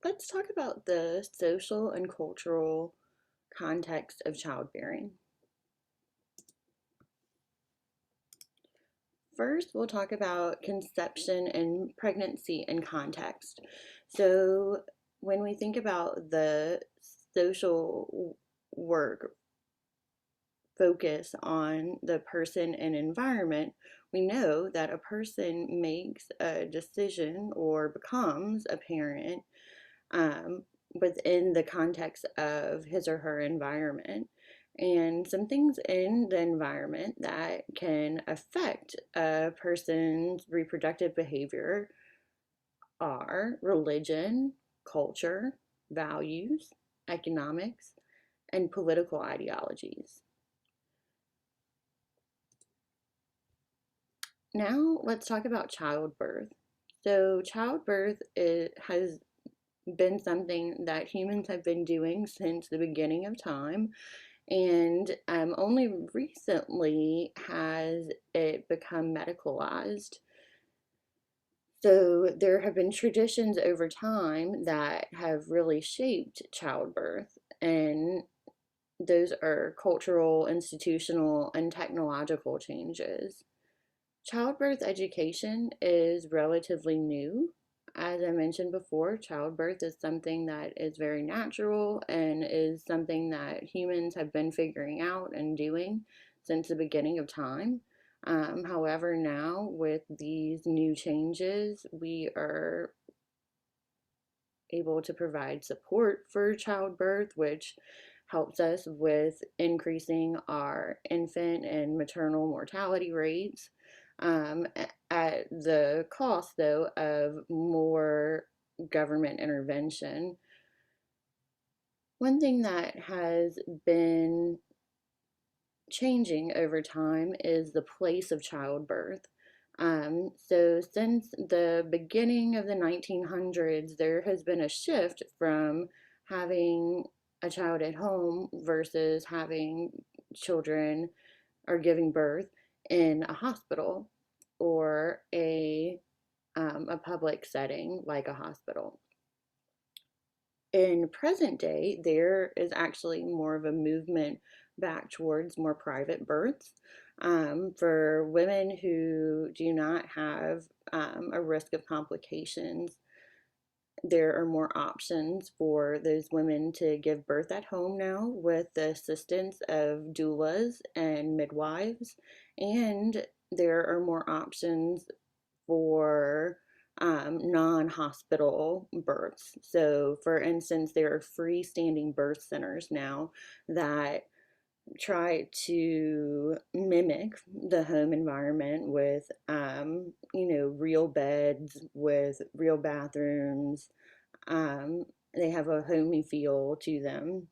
Let's talk about the social and cultural context of childbearing. First, we'll talk about conception and pregnancy and context. So, when we think about the social work focus on the person and environment, we know that a person makes a decision or becomes a parent um, within the context of his or her environment. And some things in the environment that can affect a person's reproductive behavior are religion, culture, values, economics, and political ideologies. Now, let's talk about childbirth. So, has been something that humans have been doing since the beginning of time, and only recently has it become medicalized. So there have been traditions over time that have really shaped childbirth, and those are cultural, institutional, and technological changes. Childbirth education is relatively new. As I mentioned before, childbirth is something that is very natural and is something that humans have been figuring out and doing since the beginning of time. However, now with these new changes, we are able to provide support for childbirth, which helps us with increasing our infant and maternal mortality rates at the cost, though, of more government intervention. One thing that has been changing over time is the place of childbirth. So, since the beginning of the 1900s, there has been a shift from having a child at home versus having children or giving birth in a hospital or a public setting like a hospital. In present day, there is actually more of a movement back towards more private births for women who do not have a risk of complications. There are more options for those women to give birth at home now with the assistance of doulas and midwives, and there are more options for non-hospital births. So, for instance, there are freestanding birth centers now that try to mimic the home environment with, real beds with real bathrooms. They have a homey feel to them.